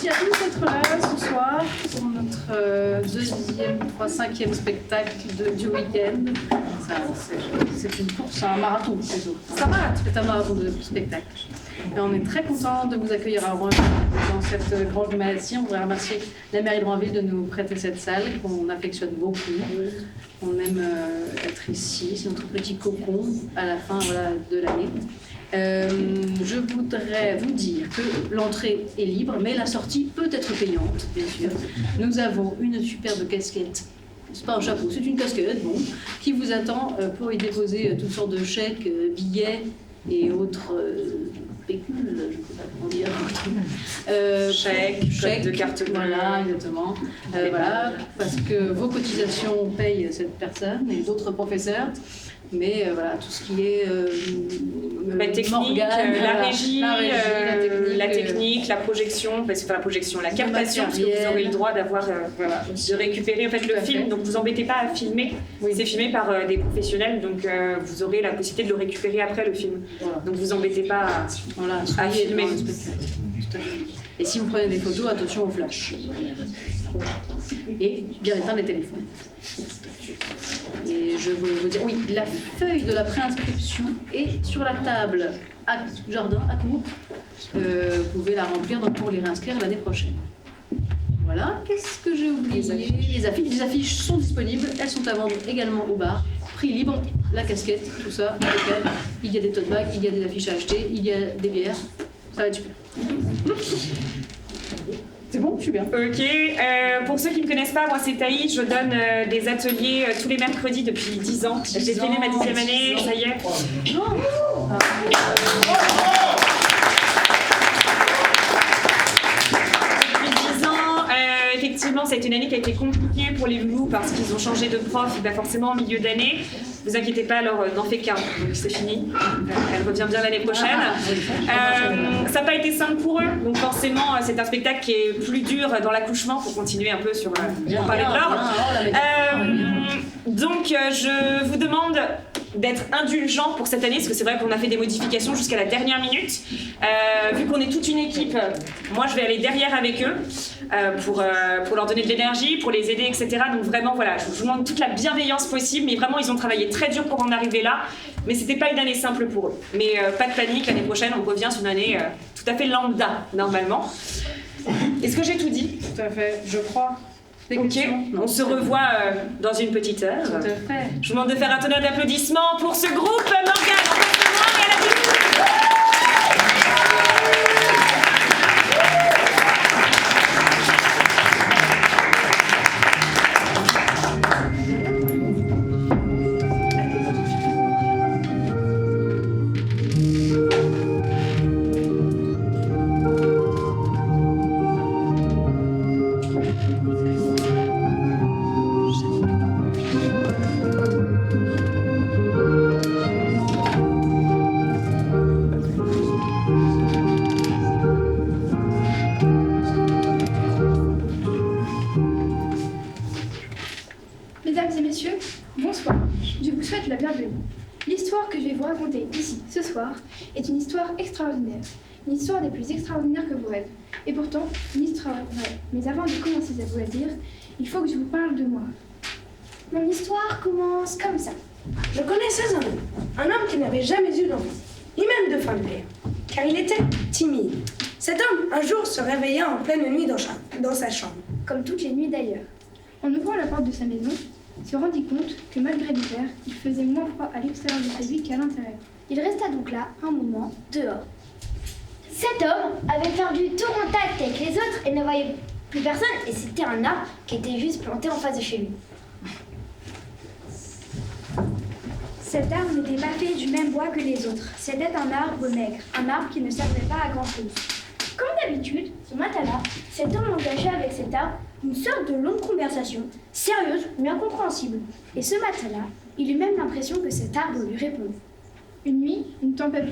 Merci à tous d'être là ce soir pour notre cinquième spectacle du week-end. C'est une course, un marathon plutôt. C'est un marathon de spectacle. Et on est très content de vous accueillir à Rouen dans cette grande maladie. On voudrait remercier la mairie de Roinville de nous prêter cette salle qu'on affectionne beaucoup. On aime être ici, c'est notre petit cocon à la fin de l'année. Je voudrais vous dire que l'entrée est libre, mais la sortie peut être payante, bien sûr. Nous avons une superbe casquette. C'est pas un chapeau, c'est une casquette, bon, qui vous attend pour y déposer toutes sortes de chèques, billets et autres pécules, je ne sais pas comment dire. Chèques de carte bleue. Voilà, exactement. Voilà, parce que vos cotisations payent cette personne et d'autres professeurs. Mais voilà, tout ce qui est la technique, Morgane, la régie, la technique, la projection, la captation, parce que vous aurez le droit d'avoir, de récupérer en fait, le film. Donc vous embêtez pas à filmer, c'est filmé par des professionnels, donc vous aurez la possibilité de le récupérer après le film. Voilà. Donc vous embêtez pas à filmer. Et si vous prenez des photos, attention au flash. Et bien éteindre les téléphones. Et je voulais vous dire, oui, la feuille de la préinscription est sur la table à jardin, à cour. Vous pouvez la remplir pour les réinscrire l'année prochaine. Voilà, qu'est-ce que j'ai oublié? Les affiches sont disponibles, elles sont à vendre également au bar. Prix libre, la casquette, tout ça, avec elle. Il y a des tote bags, il y a des affiches à acheter, il y a des bières. Ça va être super. C'est bon, je suis bien. Ok, pour ceux qui ne me connaissent pas, moi c'est Thaïs, je donne des ateliers tous les mercredis depuis 10 ans. J'ai fini ma 10e année, ça y est. Depuis 10 ans, effectivement, ça a été une année qui a été compliquée pour les loulous parce qu'ils ont changé de prof, forcément en milieu d'année. Ne vous inquiétez pas, alors n'en fait qu'un, donc c'est fini. Elle revient bien l'année prochaine. Ça n'a pas été simple pour eux, donc forcément c'est un spectacle qui est plus dur dans l'accouchement pour continuer un peu sur pour parler de l'ordre. Donc je vous demande d'être indulgent pour cette année, parce que c'est vrai qu'on a fait des modifications jusqu'à la dernière minute. Vu qu'on est toute une équipe, moi je vais aller derrière avec eux pour leur donner de l'énergie, pour les aider, etc. Donc vraiment, voilà, je vous demande toute la bienveillance possible, mais vraiment, ils ont travaillé très dur pour en arriver là, mais c'était pas une année simple pour eux. Mais pas de panique, l'année prochaine, on revient sur une année tout à fait lambda, normalement. Est-ce que j'ai tout dit? Tout à fait, je crois. Ok, on se revoit dans une petite heure. Tout à fait. Je vous demande de faire un tonnerre d'applaudissements pour ce groupe, Morgane, en face de moi, et à la Mesdames et messieurs, bonsoir. Je vous souhaite la bienvenue. L'histoire que je vais vous raconter ici, ce soir, est une histoire extraordinaire. Une histoire des plus extraordinaires que vos rêves. Et pourtant, une histoire vraie. Mais avant de commencer à vous la dire, il faut que je vous parle de moi. Mon histoire commence comme ça. Je connaissais un homme qui n'avait jamais eu d'enfant, ni même de femme d'ailleurs, car il était timide. Cet homme, un jour, se réveilla en pleine nuit dans sa chambre. Comme toutes les nuits d'ailleurs. En ouvrant la porte de sa maison, il se rendit compte que malgré l'hiver, il faisait moins froid à l'extérieur de sa vie qu'à l'intérieur. Il resta donc là un moment, dehors. Cet homme avait perdu tout contact avec les autres et ne voyait plus personne, et c'était un arbre qui était juste planté en face de chez lui. Cet arbre n'était pas fait du même bois que les autres. C'était un arbre maigre, un arbre qui ne servait pas à grand-chose. Comme d'habitude, ce matin-là, cet homme engagea avec cet arbre une sorte de longue conversation, sérieuse mais incompréhensible. Et ce matin-là, il eut même l'impression que cet arbre lui répondait. Une nuit, une tempête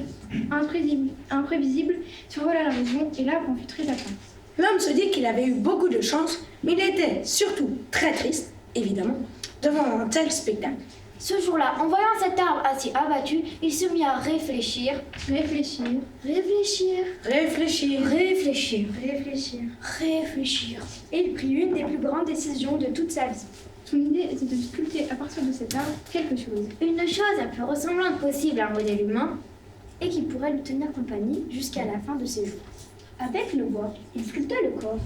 imprévisible survola la maison et l'arbre en fut très atteint. L'homme se dit qu'il avait eu beaucoup de chance, mais il était surtout très triste, évidemment, devant un tel spectacle. Ce jour-là, en voyant cet arbre assis abattu, il se mit à réfléchir. Réfléchir. Réfléchir. Réfléchir. Réfléchir. Réfléchir. Réfléchir. Et il prit une des plus grandes décisions de toute sa vie. Son idée était de sculpter à partir de cet arbre quelque chose. Une chose la plus ressemblante possible à un modèle humain et qui pourrait lui tenir compagnie jusqu'à la fin de ses jours. Avec le bois, il sculpta le corps.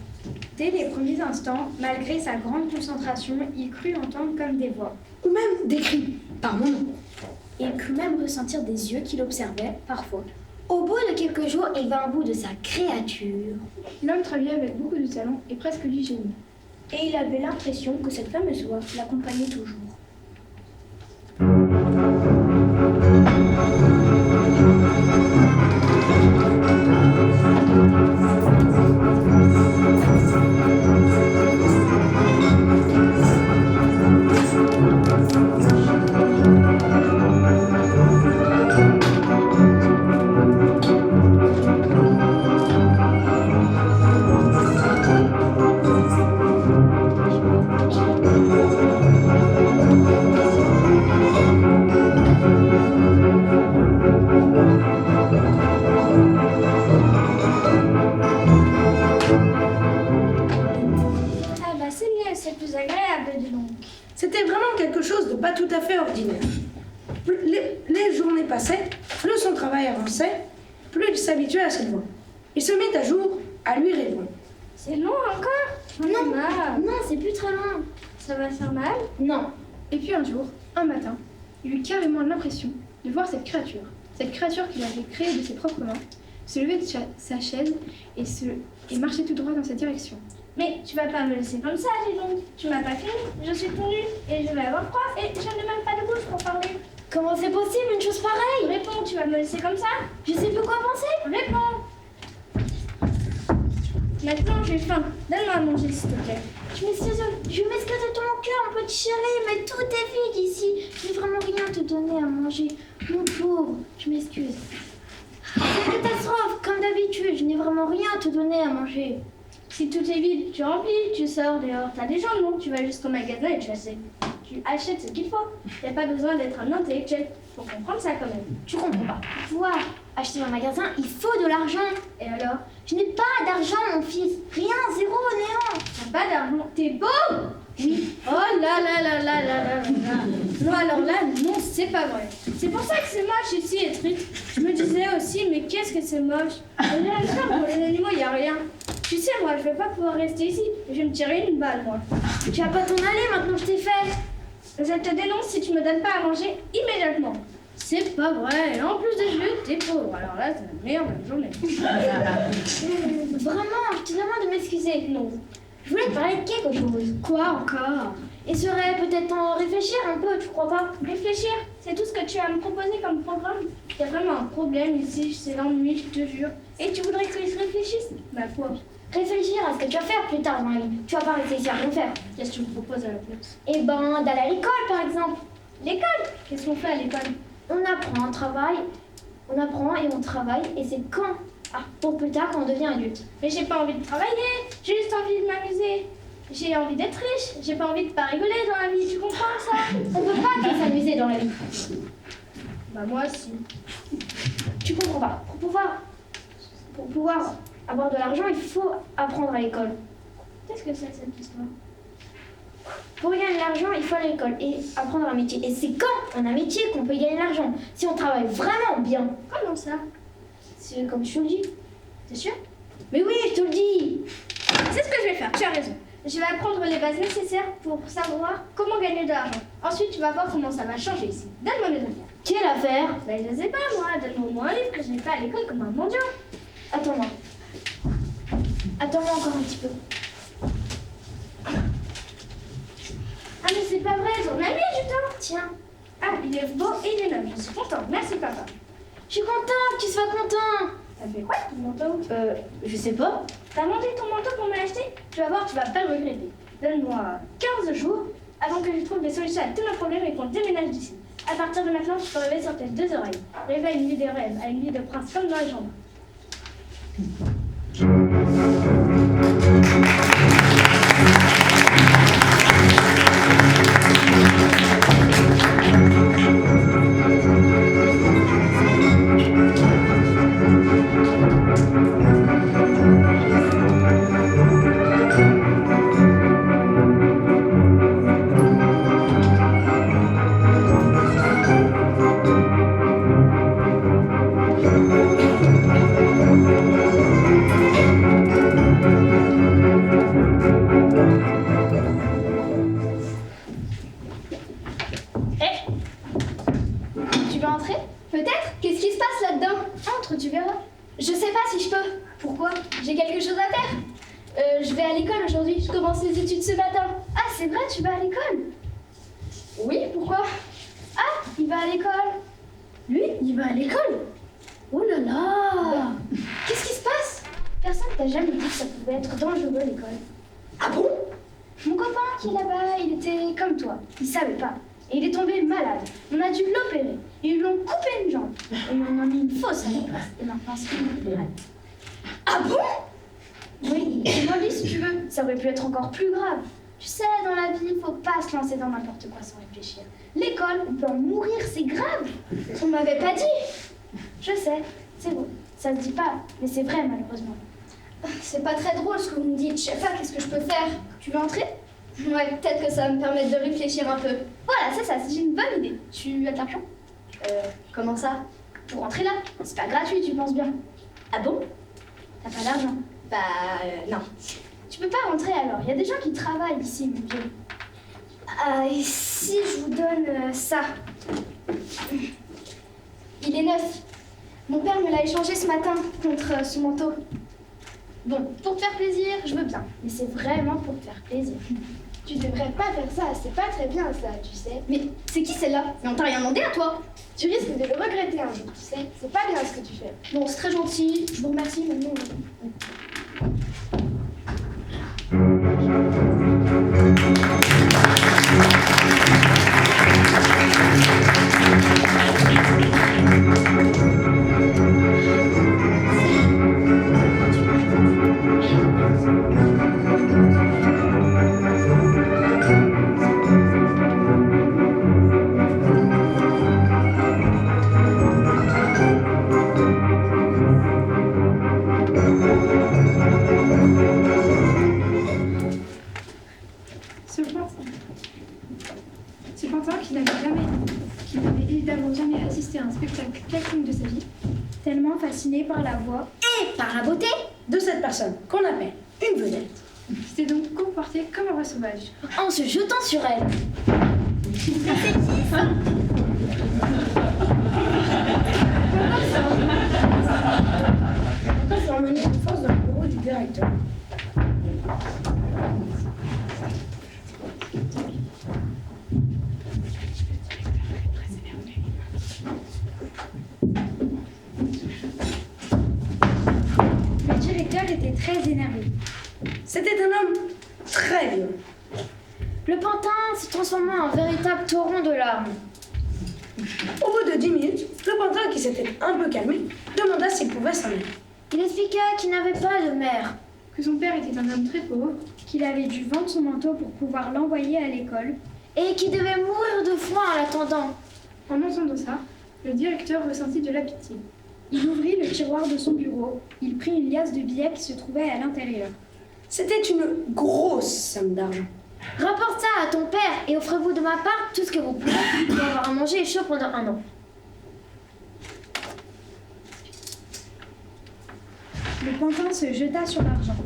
Dès les premiers instants, malgré sa grande concentration, il crut entendre comme des voix. Ou même des cris, par moments. Il crut même ressentir des yeux qui l'observaient parfois. Au bout de quelques jours, il vint au bout de sa créature. L'homme travaillait avec beaucoup de talent et presque du génie. Et il avait l'impression que cette fameuse voix l'accompagnait toujours. C'était vraiment quelque chose de pas tout à fait ordinaire. Plus les journées passaient, plus son travail avançait, plus il s'habituait à cette voix. Il se mit à jour à lui répondre. C'est long encore? Non, non, c'est plus très loin. Ça va faire mal? Non. Et puis un jour, un matin, il eut carrément l'impression de voir cette créature qu'il avait créée de ses propres mains, se lever de sa chaise et marcher tout droit dans sa direction. Mais tu vas pas me laisser comme ça, dis donc. Tu m'as pas fini, je suis tendue et je vais avoir froid et je n'ai même pas de bouche pour parler. Comment c'est possible une chose pareille? Réponds, tu vas me laisser comme ça? Je sais plus quoi penser. Réponds. Maintenant j'ai faim. Donne-moi à manger s'il te plaît. Je m'excuse de tout mon cœur, mon petit chéri, mais tout est vide ici. Je n'ai vraiment rien à te donner à manger. Mon pauvre, je m'excuse. C'est une catastrophe, comme d'habitude. Je n'ai vraiment rien à te donner à manger. Si tout est vide, tu remplis, tu sors dehors. T'as des gens, non? Tu vas jusqu'au magasin et tu achètes ce qu'il faut. Y a pas besoin d'être un intellectuel pour comprendre ça quand même. Tu comprends pas. Pour pouvoir acheter un magasin, il faut de l'argent. Et alors? Je n'ai pas d'argent, mon fils. Rien, zéro, néant. T'as pas d'argent? T'es pauvre? Oui. Oh là là là là là là là. Non, alors là, non, c'est pas vrai. C'est pour ça que c'est moche ici, et triste. Je me disais aussi, mais qu'est-ce que c'est moche? Pour les animaux, y a rien. Tu sais, moi, je vais pas pouvoir rester ici. Je vais me tirer une balle, moi. Tu vas pas t'en aller maintenant, je t'ai fait. Je te dénonce si tu me donnes pas à manger immédiatement. C'est pas vrai. Et en plus de jeu, t'es pauvre. Alors là, c'est la meilleure journée. Vraiment, je te demande de m'excuser. Non. Je voulais te parler de quelque chose. Quoi encore? Il serait peut-être temps de réfléchir un peu, tu crois pas? Réfléchir? C'est tout ce que tu as à me proposer comme programme? Il y a vraiment un problème ici, c'est l'ennui, je te jure. Et tu voudrais que je réfléchisse? Bah quoi? Réfléchir à ce que tu vas faire plus tard dans la vie. Tu vas pas réfléchir à rien faire. Qu'est-ce que tu me proposes à la place? Eh ben, d'aller à l'école par exemple. L'école? Qu'est-ce qu'on fait à l'école? On apprend, on apprend et on travaille et c'est quand? Ah, pour plus tard quand on devient adulte. Mais j'ai pas envie de travailler, j'ai juste envie de m'amuser. J'ai envie d'être riche, j'ai pas envie de pas rigoler dans la vie, tu comprends ça? On peut pas que s'amuser dans la vie. Bah moi si. Tu comprends pas. Pour pouvoir avoir de l'argent, il faut apprendre à l'école. Qu'est-ce que c'est cette histoire? Pour gagner de l'argent, il faut aller à l'école et apprendre un métier. Et c'est quand on a un métier qu'on peut gagner de l'argent. Si on travaille vraiment bien. Comment ça? C'est comme je te le dis. T'es sûr? Mais oui, je te le dis. C'est ce que je vais faire, tu as raison. Je vais apprendre les bases nécessaires pour savoir comment gagner de l'argent. Ensuite, tu vas voir comment ça va changer ici. Donne-moi mes affaires. Quelle affaire? Ben, je ne sais pas, moi. Donne-moi au moins un livre que je n'ai pas à l'école comme un mendiant. Attends-moi. Attends-moi encore un petit peu. Ah, mais c'est pas vrai, j'en ai mis du temps. Tiens. Ah, il est beau et il est neuf. Je suis contente. Merci, papa. Je suis contente que tu sois content. T'as fait quoi ton manteau? Je sais pas. T'as mangé ton manteau qu'on m'a acheté? Tu vas voir, tu vas pas le regretter. Donne-moi 15 jours avant que je trouve des solutions à tous nos problèmes et qu'on déménage d'ici. À partir de maintenant, je peux rêver sur tes deux oreilles. Rêver à une vie de rêve, à une vie de prince comme dans les jambes. si je peux. Pourquoi? J'ai quelque chose à faire. Je vais à l'école aujourd'hui, je commence les études ce matin. Ah, c'est vrai, tu vas à l'école? Oui, pourquoi? Ah, il va à l'école. Lui, il va à l'école? Oh là là! Qu'est-ce qui se passe? Personne t'a jamais dit que ça pouvait être dangereux l'école. Ah bon? Mon copain qui est là-bas, il était comme toi. Il savait pas. Et il est tombé malade. On a dû l'opérer. Ils lui ont coupé une jambe. Et on en a mis une fausse à la place. Et maintenant, c'est malade. Ah bon? Oui, et moi, lui, si tu veux, ça aurait pu être encore plus grave. Tu sais, dans la vie, il faut pas se lancer dans n'importe quoi sans réfléchir. L'école, on peut en mourir, c'est grave. On m'avait pas dit. Je sais, c'est bon. Ça se dit pas, mais c'est vrai, malheureusement. C'est pas très drôle ce que vous me dites. Je sais pas, qu'est-ce que je peux faire? Tu veux entrer? Ouais, peut-être que ça va me permettre de réfléchir un peu. Voilà, c'est ça, c'est une bonne idée. Tu as de l'argent? Comment ça? Pour rentrer là? C'est pas gratuit, tu penses bien. Ah bon? T'as pas d'argent? Non. Tu peux pas rentrer alors, il y a des gens qui travaillent ici, mon vieux. Et si je vous donne ça? Il est neuf. Mon père me l'a échangé ce matin contre ce manteau. Bon, pour te faire plaisir, je veux bien. Mais c'est vraiment pour te faire plaisir. Tu devrais pas faire ça, c'est pas très bien ça, tu sais. Mais c'est qui celle-là? Mais on t'a rien demandé à toi. Tu risques de le regretter un jour, tu sais. C'est pas bien ce que tu fais. Bon, c'est très gentil, je vous remercie, mais non. Ce Quentin qui n'avait évidemment jamais assisté à un spectacle quelconque de sa vie, Tellement fasciné par la voix et par la beauté. De cette personne qu'on appelle une vedette. s'était donc comporté comme un roi sauvage. En se jetant sur elle. On s'est emmené de force dans le bureau du directeur. Le directeur était très énervé. C'était un homme très violent. Le pantin se transforma en véritable torrent de larmes. Au bout de 10 minutes, le pantin, qui s'était un peu calmé, demanda s'il pouvait s'en aller. Il expliqua qu'il n'avait pas de mère, Que son père était un homme très pauvre, qu'il avait dû vendre son manteau pour pouvoir l'envoyer à l'école, et qu'il devait mourir de froid en l'attendant. en entendant ça, le directeur ressentit de la pitié. Il ouvrit le tiroir de son bureau, il prit une liasse de billets qui se trouvait à l'intérieur. C'était une grosse somme d'argent. Rapporte ça à ton père et offrez-vous de ma part tout ce que vous pouvez pour avoir à manger et chaud pendant 1 an. Le pantin se jeta sur l'argent.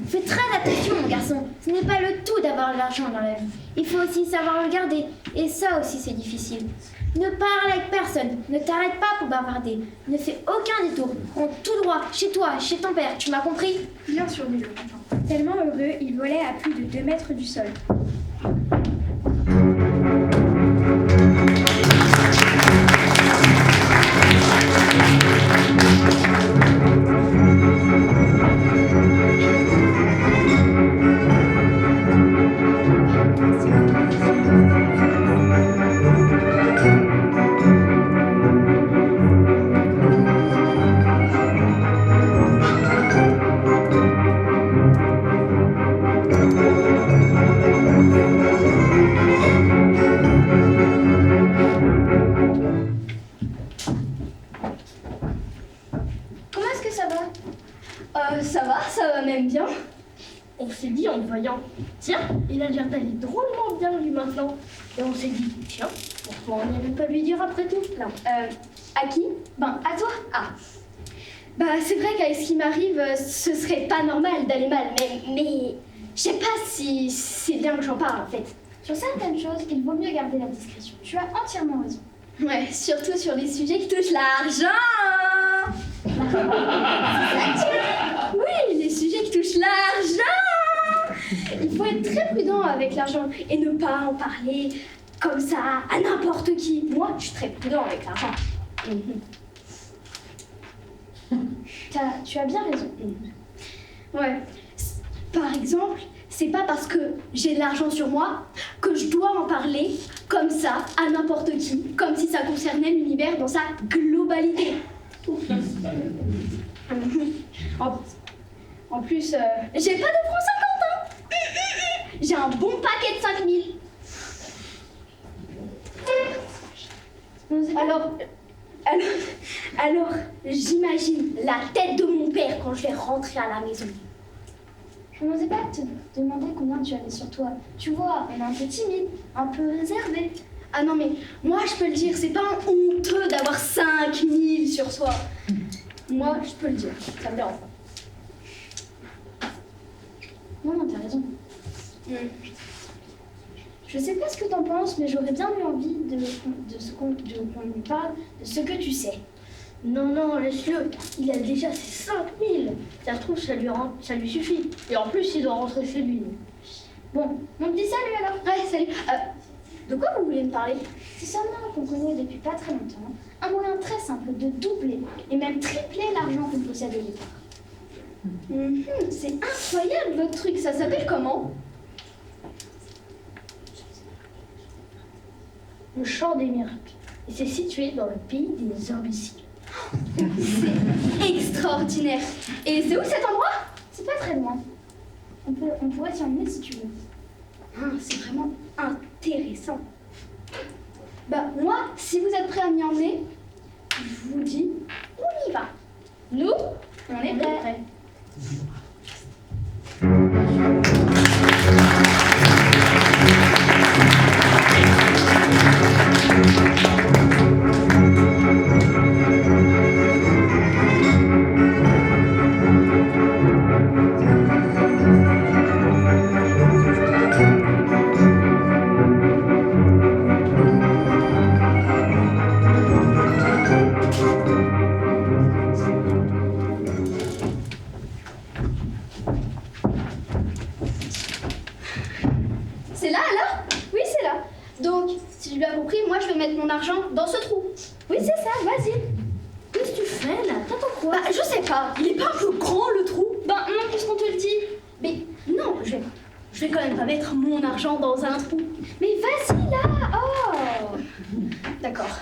Fais très attention, mon garçon. Ce n'est pas le tout d'avoir de l'argent dans la vie. Il faut aussi savoir le garder. Et ça aussi, c'est difficile. Ne parle avec personne. Ne t'arrête pas pour bavarder. Ne fais aucun détour. Rentre tout droit chez toi, chez ton père. Tu m'as compris? Bien sûr, dit le Quentin. Tellement heureux, il volait à plus de 2 mètres du sol. Comment est-ce que ça va? Ça va même bien. On s'est dit en le voyant, tiens, il a l'air d'aller drôlement bien lui maintenant. Et on s'est dit, tiens, pourquoi on n'irait pas lui dire après tout? Non. À qui? Ben, à toi. Ah. Bah, c'est vrai qu'avec ce qui m'arrive, ce serait pas normal d'aller mal, mais je sais pas si c'est bien que j'en parle en fait. Sur certaines choses, il vaut mieux garder la discrétion. Tu as entièrement raison. Ouais, surtout sur les sujets qui touchent l'argent. Oui, les sujets qui touchent l'argent. Il faut être très prudent avec l'argent et ne pas en parler comme ça à n'importe qui. Moi, je suis très prudent avec l'argent. Tu as bien raison. Ouais. Par exemple, c'est pas parce que j'ai de l'argent sur moi que je dois en parler comme ça à n'importe qui, comme si ça concernait l'univers dans sa globalité. En plus, j'ai pas de francs 50, hein. J'ai un bon paquet de 5000. Alors, j'imagine la tête de mon père quand je vais rentrer à la maison. Je n'osais pas te demander combien tu avais sur toi. Tu vois, on est un peu timide, un peu réservé. Ah non, mais moi, je peux le dire, c'est pas honteux d'avoir 5000 sur soi. Moi, je peux le dire, ça me dérange pas. Non, t'as raison. Je sais pas ce que t'en penses, mais j'aurais bien eu envie qu'on lui parle de ce que tu sais. Non, laisse-le. Il a déjà ses 5000. Ça se trouve, ça lui suffit. Et en plus, il doit rentrer chez lui. Bon, on te dit salut alors. Ouais, salut. De quoi vous voulez me parler? C'est seulement qu'on connaît depuis pas très longtemps un moyen très simple de doubler et même tripler l'argent qu'on possède au départ. C'est incroyable votre truc, ça s'appelle comment? Le champ des miracles. Et c'est situé dans le pays des imbéciles. C'est extraordinaire. Et c'est où cet endroit? C'est pas très loin. On pourrait s'y emmener si tu veux. C'est vraiment intéressant. Bah moi, si vous êtes prêts à m'y emmener, je vous dis, on y va. Nous, on est prêts. C'est là alors? Oui, c'est là. Donc, si j'ai bien compris, moi je vais mettre mon argent dans ce trou. Oui, c'est ça, vas-y. Qu'est-ce que tu fais là? T'attends quoi? Bah, je sais pas. Il est pas un peu grand le trou? Ben non, puisqu'on te le dit. Mais non, je vais quand même pas mettre mon argent dans un trou. Mais vas-y là. Oh. D'accord.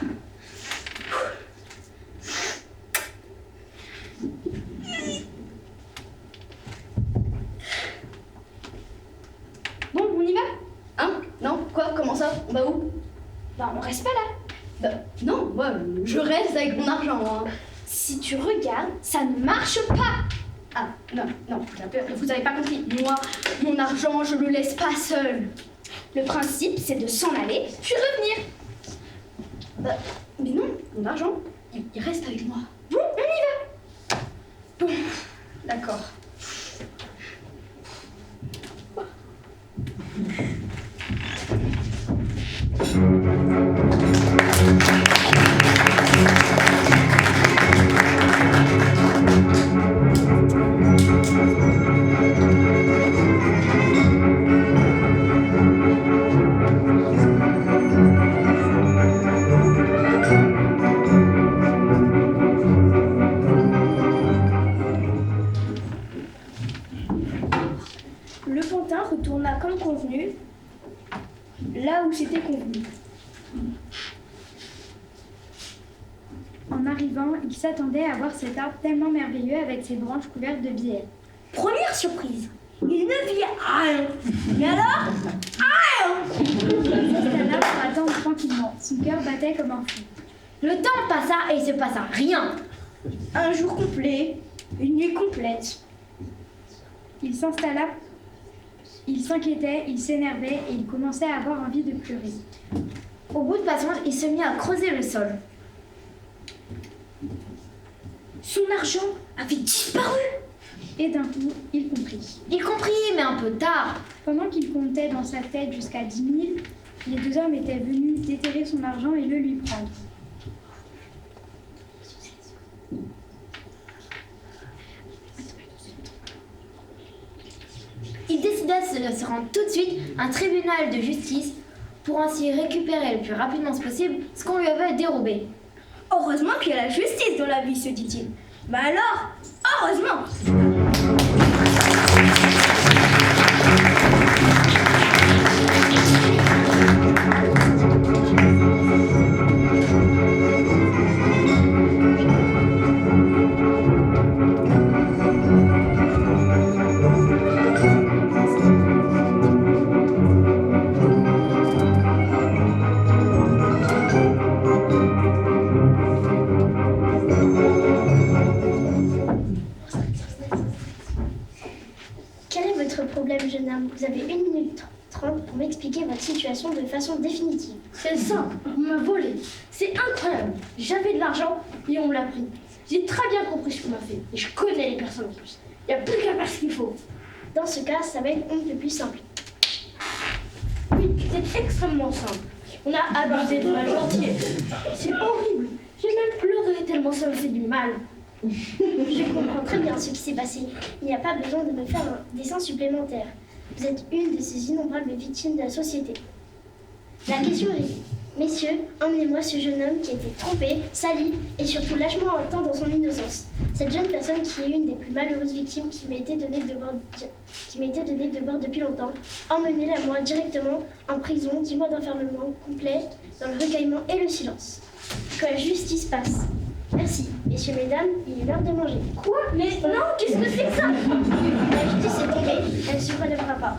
Bon, on y va? Hein? Non? Quoi? Comment ça? On va où? Bah on reste pas là. Bah, non, moi, je reste avec mon argent. Hein. Si tu regardes, ça ne marche pas. Ah, non, vous avez pas compris. Moi, mon argent, je le laisse pas seul. Le principe, c'est de s'en aller, puis revenir. Mais non, mon argent, il reste avec moi. Bon, on y va. Bon, d'accord. Le pantin retourna comme convenu, là où c'était convenu. En arrivant, il s'attendait à voir cet arbre tellement merveilleux avec ses branches couvertes de bielles. Première surprise. Il ne vit rien. Mais alors? Il s'installa pour attendre tranquillement. Son cœur battait comme un fou. Le temps passa et il se passa rien. Un jour complet, une nuit complète. Il s'installa, il s'inquiétait, il s'énervait et il commençait à avoir envie de pleurer. Au bout de passage, il se mit à creuser le sol. Son argent avait disparu. Et d'un coup, il comprit. Il comprit, mais un peu tard. Pendant qu'il comptait dans sa tête jusqu'à 10 000, Les deux hommes étaient venus déterrer son argent et le lui prendre. Il décida de se rendre tout de suite à un tribunal de justice pour ainsi récupérer le plus rapidement possible ce qu'on lui avait dérobé. Heureusement qu'il y a la justice dans la vie, se dit-il. Bah alors, heureusement! Quel est votre problème, jeune homme? Vous avez 1 minute 30 pour m'expliquer votre situation de façon définitive. C'est simple, on m'a volé. C'est incroyable. J'avais de l'argent et on me l'a pris. J'ai très bien compris ce qu'on m'a fait. Et je connais les personnes en plus. Il n'y a plus qu'à faire ce qu'il faut. Dans ce cas, ça va être un peu plus simple. Oui, c'est extrêmement simple. On a abusé de ma gentillesse. C'est horrible. J'ai même pleuré tellement ça me fait du mal. Je comprends très bien ce qui s'est passé. Il n'y a pas besoin de me faire un dessin supplémentaire. Vous êtes une de ces innombrables victimes de la société. La question est, messieurs, emmenez-moi ce jeune homme qui a été trompé, sali et surtout lâchement atteint dans son innocence. Cette jeune personne qui est une des plus malheureuses victimes qui m'a été donnée de voir depuis longtemps. Emmenez-la moi directement en prison, 10 mois d'enfermement complet dans le recueillement et le silence. Que la justice passe. Merci. Messieurs, mesdames, il est l'heure de manger. Quoi? Mais non, qu'est-ce que c'est que ça? La justice est tombée, elle ne se relèvera pas.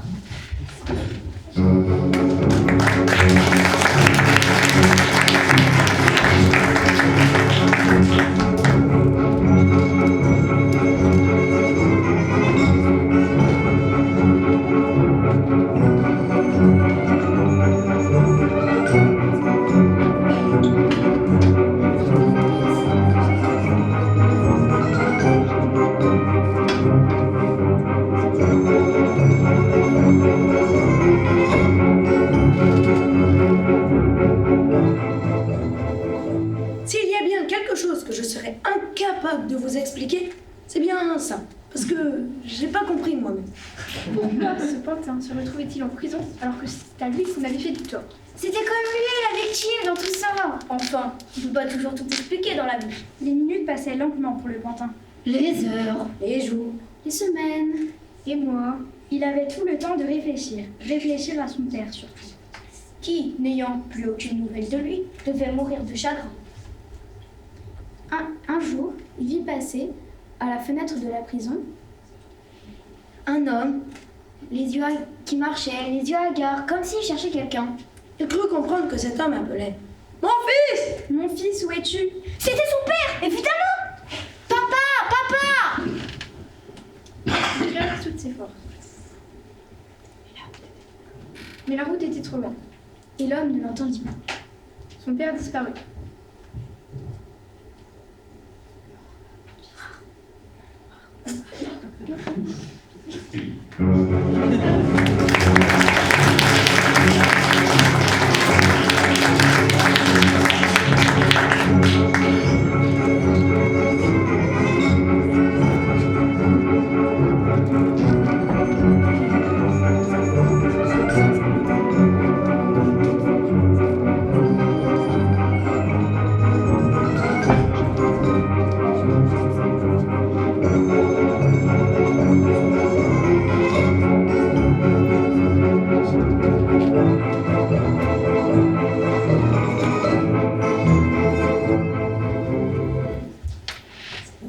S'il y a bien quelque chose que je serais incapable de vous expliquer, c'est bien ça. Parce que j'ai pas compris moi-même. Pourquoi ce pantin se retrouvait-il en prison alors que c'est à lui qu'on avait fait du tort? C'était comme lui, la victime, dans tout ça. Enfin, on ne peut pas toujours tout expliquer dans la vie. Les minutes passaient lentement pour le pantin. Les heures. Les jours. Les semaines, les mois. Il avait tout le temps de réfléchir à son père surtout. Qui, n'ayant plus aucune nouvelle de lui, devait mourir de chagrin. Un jour, il vit passer, à la fenêtre de la prison, Un homme, qui marchait, les yeux hagards, comme s'il cherchait quelqu'un. J'ai cru comprendre que cet homme appelait « Mon fils !» Mon fils, où es-tu? C'était son père, évidemment. Papa! Il cria de toutes ses forces. Mais la route était trop loin, et l'homme ne l'entendit pas. Son père disparut.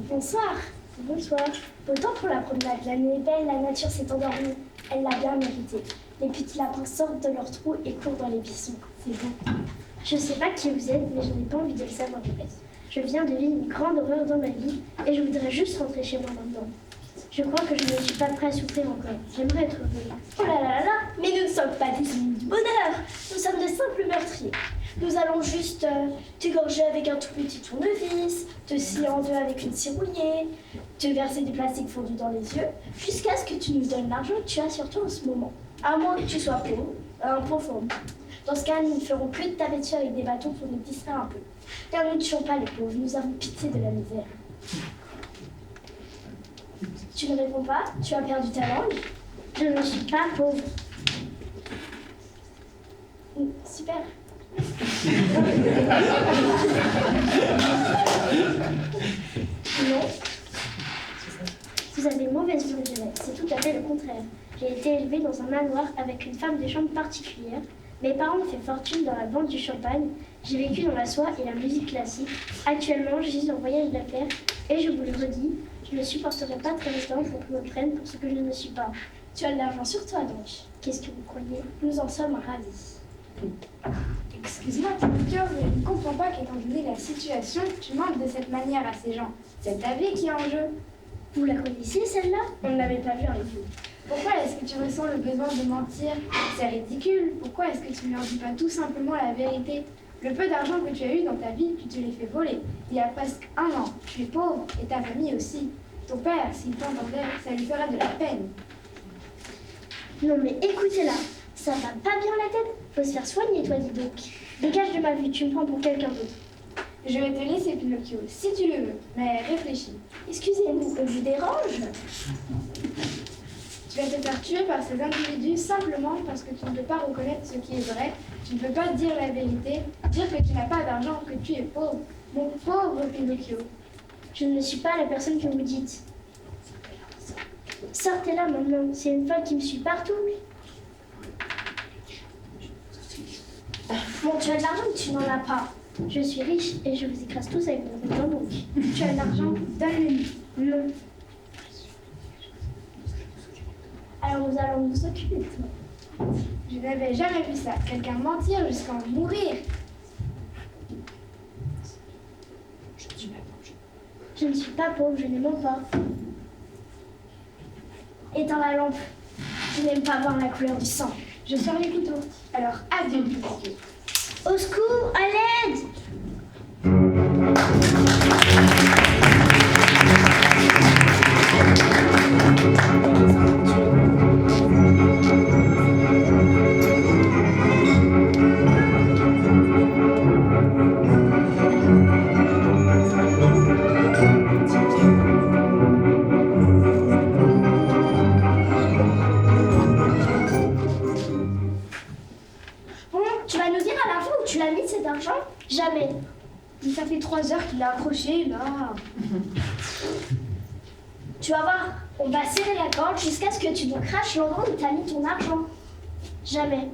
Bonsoir. Bonsoir. Beau temps pour la promenade. La nuit est belle, la nature s'est endormie. Elle l'a bien mérité. Les petits lapins sortent de leurs trous et courent dans les buissons. C'est beau. Je sais pas qui vous êtes, mais je n'ai pas envie de le savoir plus. Je viens de vivre une grande horreur dans ma vie et je voudrais juste rentrer chez moi maintenant. Je crois que je ne suis pas prêt à souffrir encore. J'aimerais être heureux. Oh là là là là, mais nous ne sommes pas des ennemis du bonheur. Nous sommes de simples meurtriers. Nous allons juste t'égorger avec un tout petit tournevis, te scier en deux avec une scie rouillée, te verser du plastique fondu dans les yeux, jusqu'à ce que tu nous donnes l'argent que tu as sur toi en ce moment. À moins que tu sois pauvre, un pauvre homme. Dans ce cas, nous ne ferons que de taper dessus avec des bâtons pour nous distraire un peu. Car nous ne tuons pas les pauvres, nous avons pitié de la misère. Tu ne réponds pas? Tu as perdu ta langue? Je ne suis pas pauvre. Super. Non. Vous avez une mauvaise vue de jeunesse, c'est tout à fait le contraire. J'ai été élevée dans un manoir avec une femme de chambre particulière. Mes parents ont fait fortune dans la vente du champagne. J'ai vécu dans la soie et la musique classique. Actuellement, je suis en voyage d'affaires et je vous le redis, je ne supporterai pas très longtemps pour qu'on me prenne pour ce que je ne suis pas. Tu as de l'argent sur toi donc. Qu'est-ce que vous croyez? Nous en sommes ravis. Excuse-moi, Timothée, je ne comprends pas qu'étant donné la situation, tu mentes de cette manière à ces gens. C'est ta vie qui est en jeu. Vous la connaissiez celle-là? On ne l'avait pas vue avec vous. Pourquoi est-ce que tu ressens le besoin de mentir? C'est ridicule. Pourquoi est-ce que tu ne leur dis pas tout simplement la vérité? Le peu d'argent que tu as eu dans ta vie, tu te l'es fait voler. Il y a presque 1 an. Tu es pauvre et ta famille aussi. Ton père, s'il t'entendait, ça lui ferait de la peine. Non mais écoutez-la, ça va pas bien la tête? Faut se faire soigner toi, dis donc. Dégage de ma vue, tu me prends pour quelqu'un d'autre. Je vais te laisser, Pinocchio, si tu le veux, mais réfléchis. Excusez-vous, on vous dérange? Tu vas te faire tuer par ces individus simplement parce que tu ne peux pas reconnaître ce qui est vrai, tu ne peux pas dire la vérité, dire que tu n'as pas d'argent, que tu es pauvre. Mon pauvre Pinocchio. Je ne suis pas la personne que vous dites. Sortez-la maintenant, c'est une folle qui me suit partout. Bon, tu as de l'argent ou tu n'en as pas? Je suis riche et je vous écrase tous avec mon compte en banque. Tu as de l'argent, donne-le. Non. Alors nous allons nous occuper de toi. Je n'avais jamais vu ça. Quelqu'un mentir jusqu'à en mourir. Je ne suis pas pauvre, je ne mens pas. Éteins la lampe. Je n'aime pas voir la couleur du sang. Je sors les couteaux. Alors adieu, Pinocchio. Au secours, à l'aide! Bon, tu vas nous dire à l'info où tu l'as mis cet argent? Jamais. Ça fait 3 heures qu'il a accroché, là. Tu vas voir, on va serrer la corde jusqu'à ce que tu nous craches l'endroit où tu as mis ton argent. Jamais.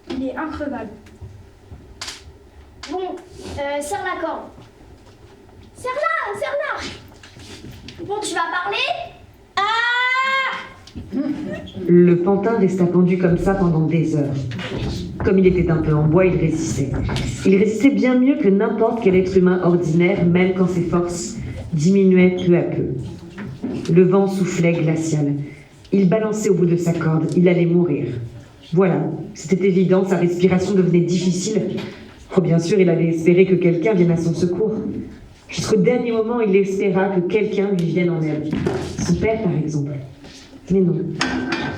Il est increvable. Bon, serre la corde. Serre-la, serre-la. Bon, tu vas parler? Ah! Le pantin resta pendu comme ça pendant des heures. Comme il était un peu en bois, il résistait. Il résistait bien mieux que n'importe quel être humain ordinaire, même quand ses forces diminuaient peu à peu. Le vent soufflait glacial. Il balançait au bout de sa corde. Il allait mourir. Voilà, c'était évident, sa respiration devenait difficile. Oh, bien sûr, il avait espéré que quelqu'un vienne à son secours. Jusqu'au dernier moment, il espéra que quelqu'un lui vienne en aide. Son père, par exemple. Mais non,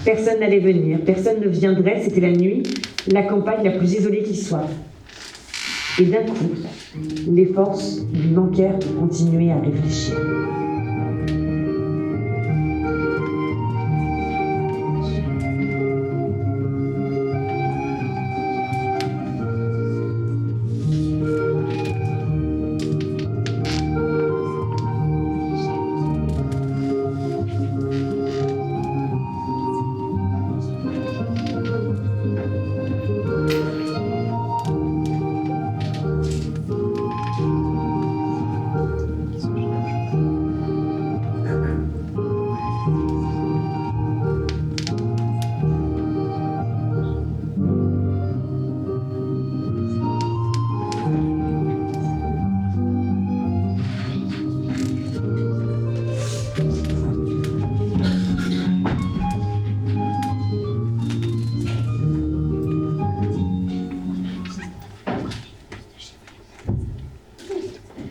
personne n'allait venir, personne ne viendrait, c'était la nuit, la campagne la plus isolée qui soit. Et d'un coup, les forces lui manquèrent pour continuer à réfléchir.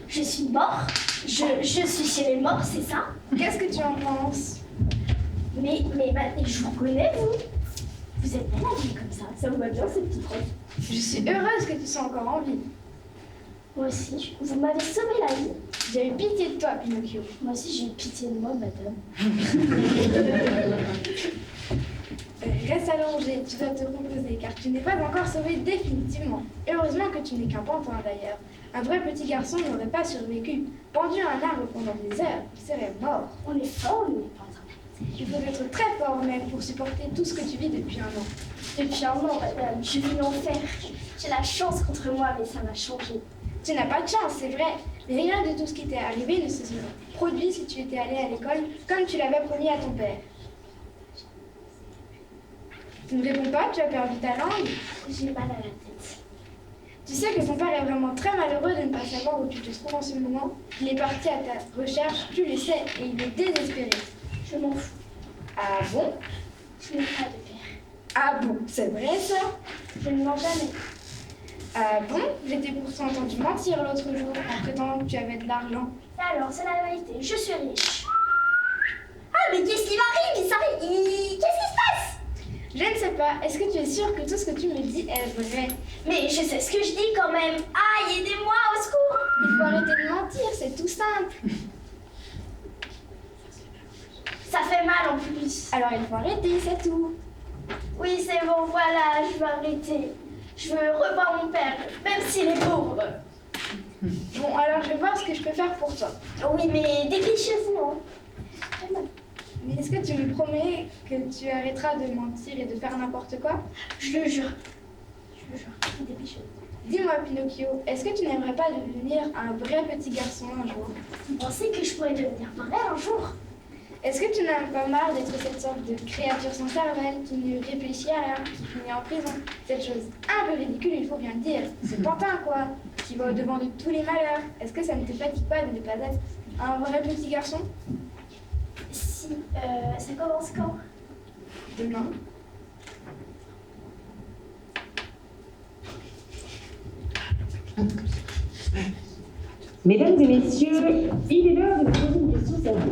Je suis mort. Je suis chez les morts, c'est ça? Qu'est-ce que tu en penses? Mais je vous connais, vous? Vous êtes malade comme ça vous va bien ces petites roses. Je suis heureuse que tu sois encore en vie. Moi aussi, vous m'avez sauvé la vie. J'ai eu pitié de toi, Pinocchio. Moi aussi, j'ai eu pitié de moi, madame. Reste allongé, tu dois te reposer, car tu n'es pas encore sauvé définitivement. Heureusement que tu n'es qu'un pantin d'ailleurs. Un vrai petit garçon n'aurait pas survécu. Pendu à un arbre pendant des heures, il serait mort. On est fort, nous, les pantins. Il faut être très fort même pour supporter tout ce que tu vis depuis un an. Depuis un an, madame, je vis l'enfer. J'ai la chance contre moi, mais ça m'a changé. Tu n'as pas de chance, c'est vrai. Mais rien de tout ce qui t'est arrivé ne se serait produit si tu étais allé à l'école comme tu l'avais promis à ton père. Tu ne réponds pas, tu as perdu ta langue. J'ai mal à la tête. Tu sais que ton père est vraiment très malheureux de ne pas savoir où tu te trouves en ce moment. Il est parti à ta recherche, tu le sais, et il est désespéré. Je m'en fous. Ah bon? Je n'ai pas de père. Ah bon, c'est vrai ça? Je ne mens jamais. Ah bon? J'étais pourtant entendu mentir l'autre jour en prétendant que tu avais de l'argent. Et alors, c'est la vérité. Je suis riche. Ah, mais qu'est-ce qui m'arrive? Qu'est-ce qui se passe? Je ne sais pas. Est-ce que tu es sûre que tout ce que tu me dis est vrai? Mais je sais ce que je dis quand même. Aïe, aidez-moi, au secours. Il faut arrêter de mentir, c'est tout simple. Ça fait mal en plus. Alors il faut arrêter, c'est tout. Oui, c'est bon, voilà, je vais arrêter. Je veux revoir mon père, même s'il est pauvre. Bon, alors je vais voir ce que je peux faire pour toi. Oui, mais dépêchez-vous, hein. Mais est-ce que tu me promets que tu arrêteras de mentir et de faire n'importe quoi? Je le jure. Je le jure. Dépêchez-vous. Dis-moi, Pinocchio, est-ce que tu n'aimerais pas devenir un vrai petit garçon un jour? Vous pensez que je pourrais devenir vrai un jour? Est-ce que tu n'as pas marre d'être cette sorte de créature sans cervelle qui ne réfléchit à rien, qui finit en prison? Cette chose un peu ridicule, il faut bien le dire. C'est pantin, quoi. Qui va au-devant de tous les malheurs. Est-ce que ça ne te fatigue pas de ne pas être un vrai petit garçon? Si, ça commence quand? Demain. Mesdames et messieurs, il est l'heure de vous poser une question sérieuse.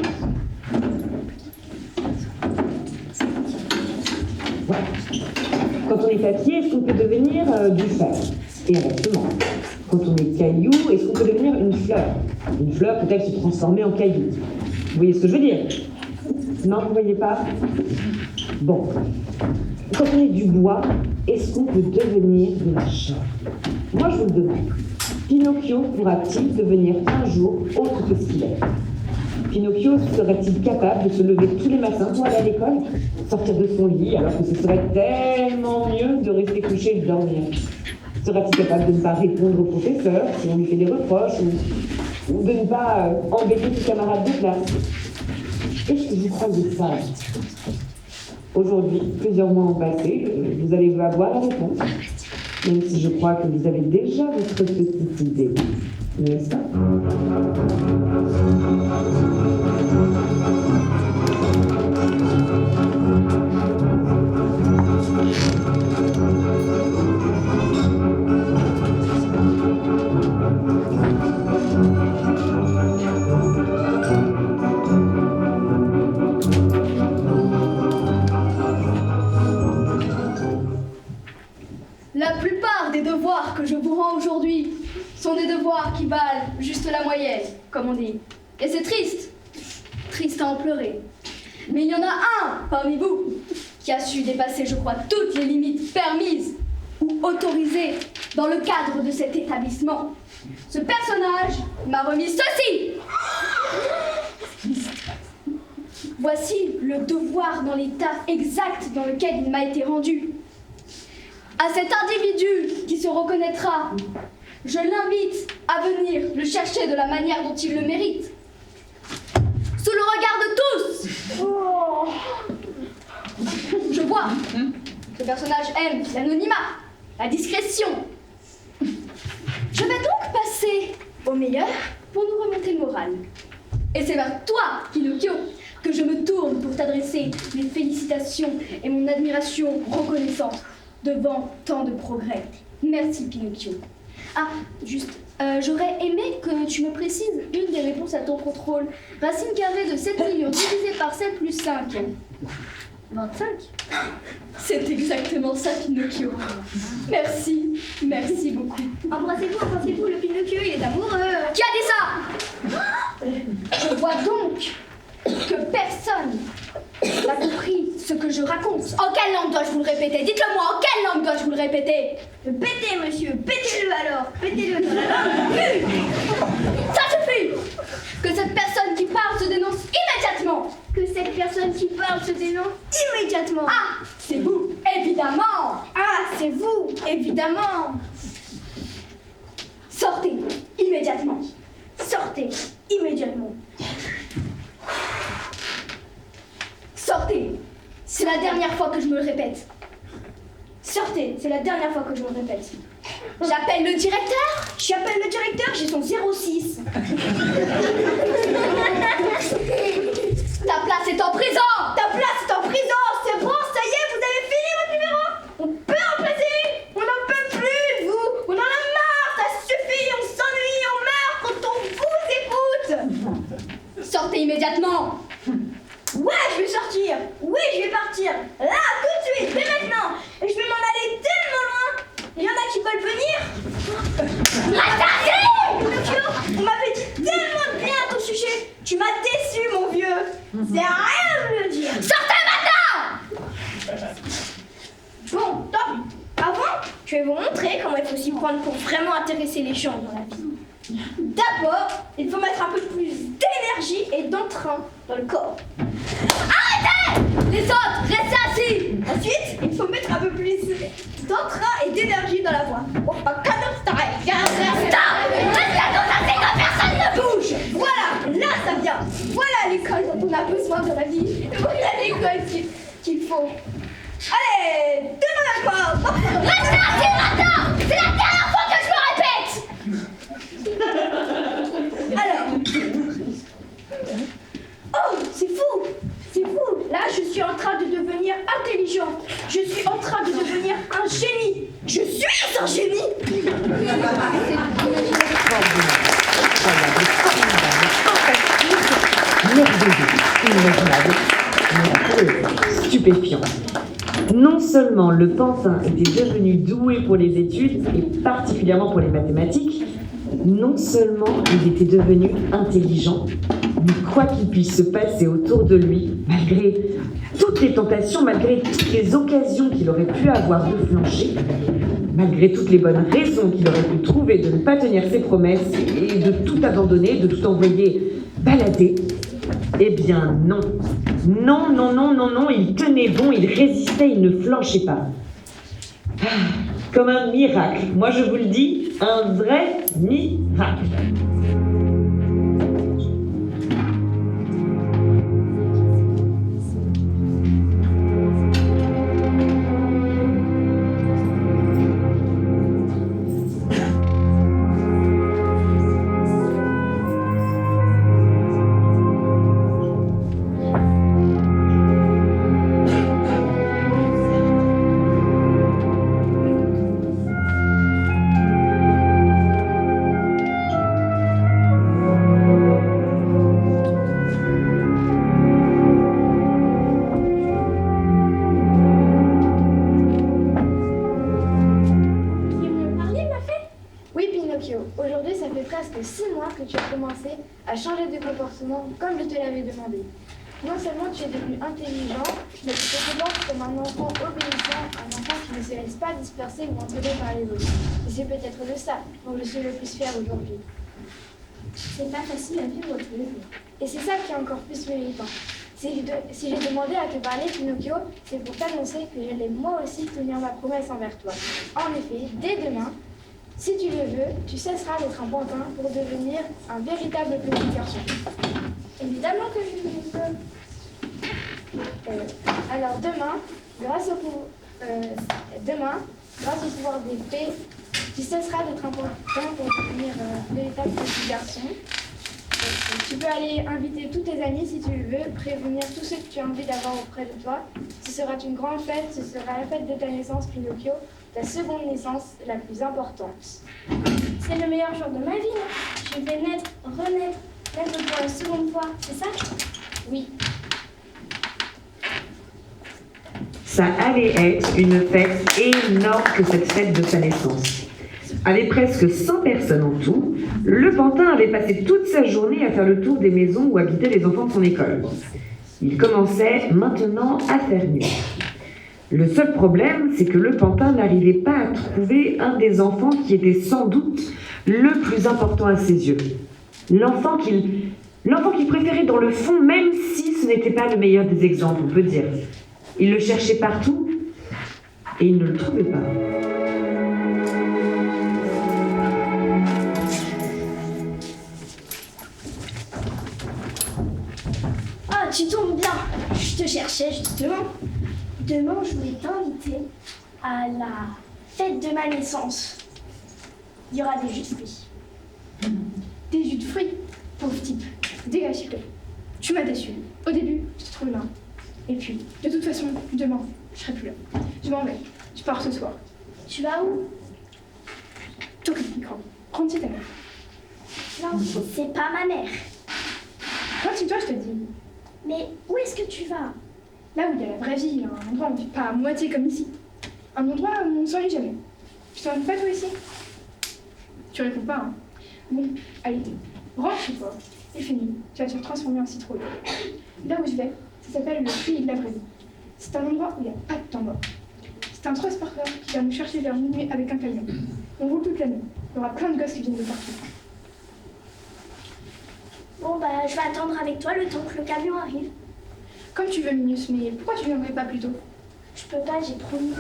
Voilà. Quand on est papier, est-ce qu'on peut devenir du fer? Et inversement. Quand on est caillou, est-ce qu'on peut devenir une fleur? Une fleur peut-elle se transformer en caillou? Vous voyez ce que je veux dire? Non, vous ne voyez pas? Bon. Quand on est du bois, est-ce qu'on peut devenir de la chair? Moi, je vous le demande. Pinocchio pourra-t-il devenir un jour autre que ce qu'il est? Pinocchio serait-il capable de se lever tous les matins pour aller à l'école? Sortir de son lit alors que ce serait tellement mieux de rester couché et de dormir? Sera-t-il capable de ne pas répondre au professeur si on lui fait des reproches ou de ne pas embêter ses camarades de classe? Est-ce que vous croyez ça? Aujourd'hui, plusieurs mois ont passé, vous allez avoir la réponse. Même si je crois que vous avez déjà votre petite idée, n'est-ce pas? La plupart des devoirs que je vous rends aujourd'hui sont des devoirs qui valent juste la moyenne, comme on dit. Et c'est triste, triste à en pleurer. Mais il y en a un parmi vous qui a su dépasser, je crois, toutes les limites permises ou autorisées dans le cadre de cet établissement. Ce personnage m'a remis ceci. Voici le devoir dans l'état exact dans lequel il m'a été rendu. À cet individu qui se reconnaîtra, je l'invite à venir le chercher de la manière dont il le mérite. Sous le regard de tous. Oh. Je vois que le personnage aime l'anonymat, la discrétion. Je vais donc passer au meilleur pour nous remonter le moral. Et c'est vers toi, Pinocchio, que je me tourne pour t'adresser mes félicitations et mon admiration reconnaissante devant tant de progrès. Merci, Pinocchio. Ah, juste, j'aurais aimé que tu me précises une des réponses à ton contrôle. Racine carrée de 7 millions divisé par 7 plus 5. 25. C'est exactement ça, Pinocchio. Merci, merci beaucoup. Embrassez-vous, le Pinocchio, il est amoureux. Qui a dit ça? Je vois donc que personne n'a compris ce que je raconte. En quelle langue dois-je vous le répéter? Dites-le moi, en quelle langue dois-je vous le répéter? Pétez, monsieur, pétez-le alors. Pétez-le dans la langue. Ça suffit! Que cette personne qui parle se dénonce immédiatement! Que cette personne qui parle se dénonce immédiatement. Ah, c'est vous, évidemment! Ah, c'est vous, évidemment. Sortez, immédiatement! Sortez, immédiatement. Sortez! C'est la dernière fois que je me le répète. Sortez, c'est la dernière fois que je me le répète. J'appelle le directeur! J'appelle le directeur, j'ai son 06. Ta place est en prison! Ta place est en prison. C'est bon, ça y est, vous avez fini votre numéro. On peut remplacer. On n'en peut plus de vous. On en a marre, ça suffit. On s'ennuie, on meurt quand on vous écoute. Sortez immédiatement! Ouais, je vais sortir. Oui, je vais partir. Là, tout de suite, dès maintenant. Et je vais m'en aller tellement loin. Il y en a qui veulent venir. Pinocchio, on m'avait dit tellement de bien à ton sujet. Tu m'as déçu, mon vieux. C'est rien de le dire. Sortez maintenant! Bon, tant pis. Avant, je vais vous montrer comment il faut s'y prendre pour vraiment intéresser les gens dans la vie. D'abord, il faut mettre un peu plus d'énergie et d'entrain dans le corps. Arrêtez! Les autres, restez assis! Ensuite, il faut mettre un peu plus d'entrain et d'énergie dans la voix. Bon, pas qu'un autre t'arrête. Stop! Restez tous assis que personne ne bouge! Voilà, là ça vient. Voilà l'école dont on a besoin dans la vie. Voilà l'école qu'il faut. Allez, demain encore. Restez assis maintenant! C'est la dernière fois que je me répète! Alors. Oh, c'est fou. C'est fou. Là, je suis en train de devenir intelligent. Je suis en train de devenir un génie. Je suis un génie. Merveilleux, inimaginable, stupéfiant. Non seulement le pantin était devenu doué pour les études, et particulièrement pour les mathématiques, non seulement il était devenu intelligent, mais quoi qu'il puisse se passer autour de lui, malgré toutes les tentations, malgré toutes les occasions qu'il aurait pu avoir de flancher, malgré toutes les bonnes raisons qu'il aurait pu trouver de ne pas tenir ses promesses et de tout abandonner, de tout envoyer balader, eh bien non. Non, non, non, non, non, il tenait bon, il résistait, il ne flanchait pas. Ah, comme un miracle. Moi je vous le dis, un vrai miracle. Aujourd'hui, ça fait presque 6 mois que tu as commencé à changer de comportement comme je te l'avais demandé. Non seulement tu es devenu intelligent, mais tu te comportes comme un enfant obéissant, un enfant qui ne se laisse pas disperser ou entraîner par les autres. Et c'est peut-être de ça dont je suis le plus fière aujourd'hui. C'est pas facile à vivre tous les jours. Et c'est ça qui est encore plus méritant. Si j'ai demandé à te parler, Pinocchio, c'est pour t'annoncer que j'allais moi aussi tenir ma promesse envers toi. En effet, dès demain, si tu le veux, tu cesseras d'être un pantin pour devenir un véritable petit garçon. Évidemment que je le veux. Alors demain, grâce au pouvoir d'épée, tu cesseras d'être un pantin pour devenir un véritable petit garçon. Tu peux aller inviter tous tes amis si tu le veux, prévenir tous ceux que tu as envie d'avoir auprès de toi. Ce sera une grande fête, ce sera la fête de ta naissance, Pinocchio, ta seconde naissance la plus importante. C'est le meilleur jour de ma vie, non? Je vais naître, renaître pour la seconde fois, c'est ça? Oui. Ça allait être une fête énorme que cette fête de sa naissance. Avec presque 100 personnes en tout, le pantin avait passé toute sa journée à faire le tour des maisons où habitaient les enfants de son école. Il commençait maintenant à faire nuit. Le seul problème, c'est que le pantin n'arrivait pas à trouver un des enfants qui était sans doute le plus important à ses yeux. L'enfant qu'il préférait dans le fond, même si ce n'était pas le meilleur des exemples, on peut dire. Il le cherchait partout et il ne le trouvait pas. Ah, tu tombes bien. Je te cherchais justement. Demain, je voulais t'inviter à la fête de ma naissance. Il y aura des jus de fruits. Des jus de fruits, pauvre type. Dégage, s'il te plaît. Tu m'as déçu. Au début, je te trouvais marrant. Et puis, de toute façon, demain, je serai plus là. Je m'en vais. Je pars ce soir. Tu vas où? T'occupe du micro. Prends ta mère. Non, c'est pas ma mère. Continue-toi, je te dis. Mais où est-ce que tu vas? Là où il y a la vraie vie, un endroit où on ne vit pas à moitié comme ici. Un endroit où on ne s'ennuie jamais. Tu t'ennuies pas toi ici? Tu réponds pas, hein? Bon, allez, rentre chez toi. Et fini. Tu vas te transformer en citrouille. Là où je vais, ça s'appelle le puits de la vraie vie. C'est un endroit où il n'y a pas de temps mort. C'est un transporteur qui va nous chercher vers minuit avec un camion. On roule toute la nuit. Il y aura plein de gosses qui viennent de partout. Bon, bah, je vais attendre avec toi le temps que le camion arrive. Comme tu veux, Minus, mais pourquoi tu viendrais pas plus tôt? Je peux pas, j'ai promis.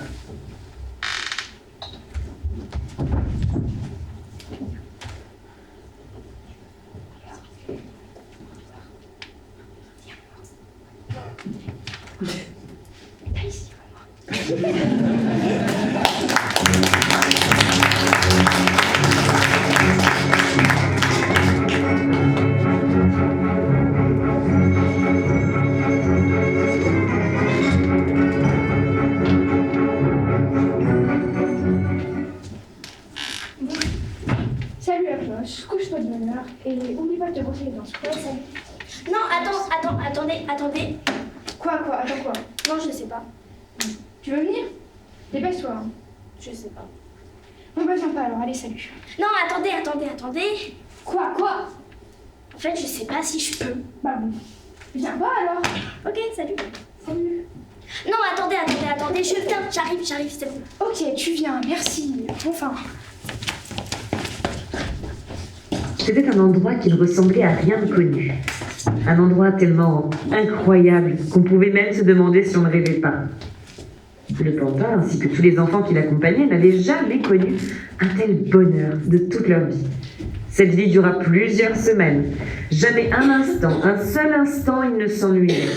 Salut la cloche, couche-toi de bonne heure et oublie pas de te brosser les dents. Ouais, salut. Non, attendez. Quoi, attends quoi? Non, je sais pas. Tu veux venir? Dépêche-toi. Hein. Je sais pas. Bon bah viens pas alors, allez salut. Non, attendez. Quoi? En fait, je sais pas si je peux. Bah bon. Viens pas alors. Ok, salut. Salut. Non, attendez, je viens, j'arrive, c'est bon. Ok, tu viens, merci. Enfin. C'était un endroit qui ne ressemblait à rien de connu. Un endroit tellement incroyable qu'on pouvait même se demander si on ne rêvait pas. Le pantin, ainsi que tous les enfants qui l'accompagnaient, n'avaient jamais connu un tel bonheur de toute leur vie. Cette vie dura plusieurs semaines. Jamais un seul instant, ils ne s'ennuyaient.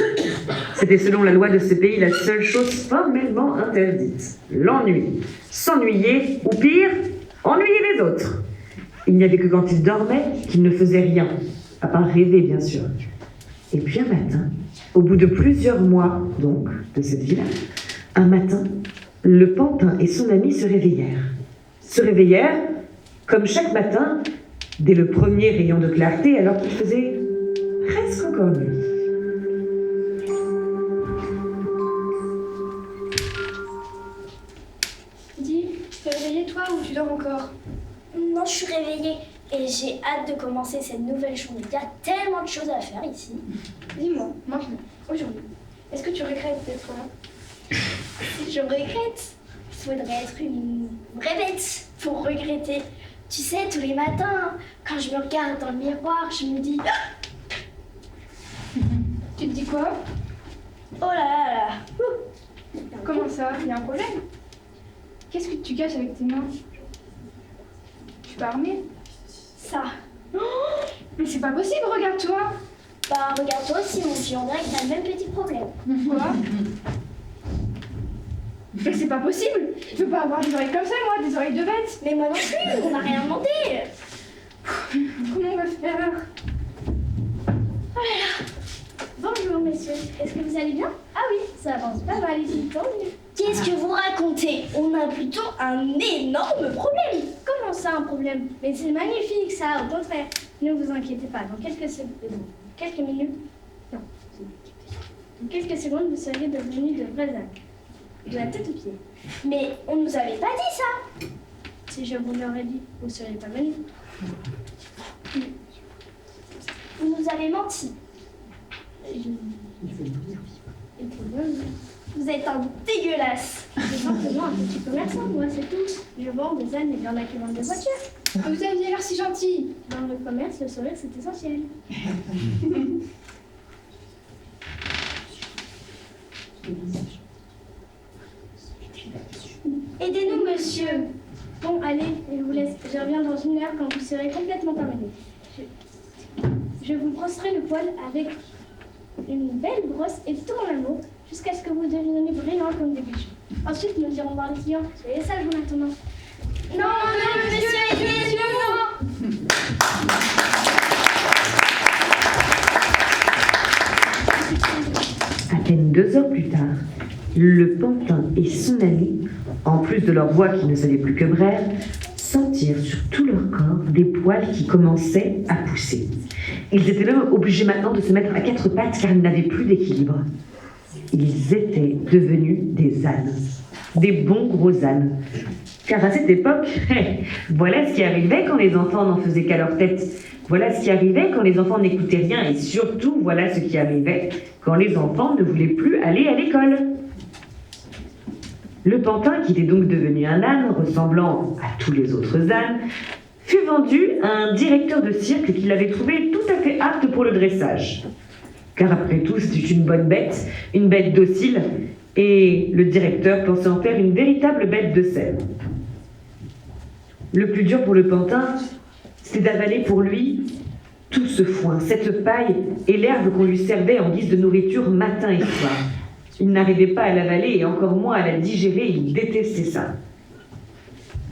C'était selon la loi de ce pays la seule chose formellement interdite. L'ennui. S'ennuyer, ou pire, ennuyer les autres. Il n'y avait que quand ils dormaient qu'ils ne faisaient rien, à part rêver bien sûr. Et puis un matin, au bout de plusieurs mois donc de cette vie-là, un matin, le pantin et son ami se réveillèrent. Se réveillèrent, comme chaque matin, dès le premier rayon de clarté, alors qu'il faisait presque encore nuit. Dis, tu t'es réveillée toi ou tu dors encore? Non, je suis réveillée et j'ai hâte de commencer cette nouvelle journée. Il y a tellement de choses à faire ici. Dis-moi, maintenant, aujourd'hui, est-ce que tu regrettes d'être là? Je regrette. Il faudrait être une vraie bête pour regretter. Tu sais, tous les matins, quand je me regarde dans le miroir, je me dis... Tu te dis quoi? Oh là là là. Comment ça? Il y a un problème? Qu'est-ce que tu caches avec tes mains? Je suis pas armée? Ça. Mais c'est pas possible, regarde-toi! Bah, regarde-toi aussi, mon vieux, on dirait que t'as le même petit problème. Quoi? Mais c'est pas possible! Je veux pas avoir des oreilles comme ça, moi, des oreilles de bête! Mais moi non plus, on n'a rien demandé. Comment on va faire? Oh là là. Bonjour, messieurs. Est-ce que vous allez bien? Ah oui, ça avance pas mal ici, tant mieux. Qu'est-ce que vous racontez? On a plutôt un énorme problème. Comment ça, un problème? Mais c'est magnifique, ça, au contraire. Ne vous inquiétez pas, dans quelques secondes, vous serez devenus de vrais amis. de la tête aux pieds. Mais on nous avait pas dit ça. Si je vous l'aurais dit, vous ne seriez pas venu. Vous nous avez menti. Et puis, Vous êtes un dégueulasse. c'est simplement un petit commerçant, moi, c'est tout. Je vends des ânes et il y en a qui vendent des voitures. Vous aviez l'air si gentil. Dans le commerce, le sourire, c'est essentiel. Aidez-nous, monsieur. Bon, allez, je vous laisse. Je reviens dans 1 heure quand vous serez complètement terminé. Je vous brosserai le poil avec une belle brosse et tout en amour jusqu'à ce que vous deveniez brillants comme des bijoux. Ensuite, nous irons voir les clients. Soyez sages maintenant. Non, monsieur, aidez-nous. À peine 2 heures plus tard, le pantin et son ami, en plus de leur voix qui ne savait plus que braire, sentirent sur tout leur corps des poils qui commençaient à pousser. Ils étaient même obligés maintenant de se mettre à 4 pattes car ils n'avaient plus d'équilibre. Ils étaient devenus des ânes, des bons gros ânes. Car à cette époque, voilà ce qui arrivait quand les enfants n'en faisaient qu'à leur tête. Voilà ce qui arrivait quand les enfants n'écoutaient rien et surtout, voilà ce qui arrivait quand les enfants ne voulaient plus aller à l'école. Le pantin, qui était donc devenu un âne ressemblant à tous les autres ânes, fut vendu à un directeur de cirque qui l'avait trouvé tout à fait apte pour le dressage. Car après tout, c'était une bonne bête, une bête docile, et le directeur pensait en faire une véritable bête de scène. Le plus dur pour le pantin, c'était d'avaler pour lui tout ce foin, cette paille et l'herbe qu'on lui servait en guise de nourriture matin et soir. Il n'arrivait pas à l'avaler et encore moins à la digérer, il détestait ça.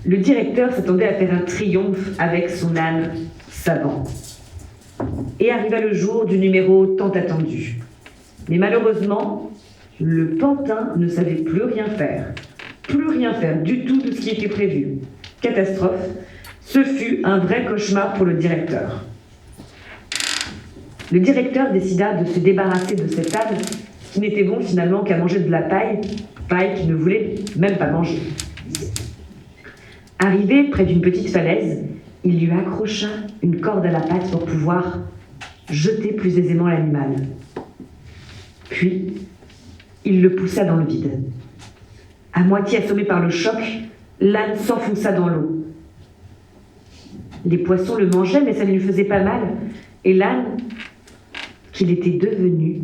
Le directeur s'attendait à faire un triomphe avec son âne savant. Et arriva le jour du numéro tant attendu. Mais malheureusement, le pantin ne savait plus rien faire du tout de ce qui était prévu. Catastrophe, ce fut un vrai cauchemar pour le directeur. Le directeur décida de se débarrasser de cet âne qui n'était bon finalement qu'à manger de la paille qu'il ne voulait même pas manger. Arrivé près d'une petite falaise, il lui accrocha une corde à la patte pour pouvoir jeter plus aisément l'animal. Puis, il le poussa dans le vide. À moitié assommé par le choc, l'âne s'enfonça dans l'eau. Les poissons le mangeaient, mais ça ne lui faisait pas mal, et l'âne, qu'il était devenu,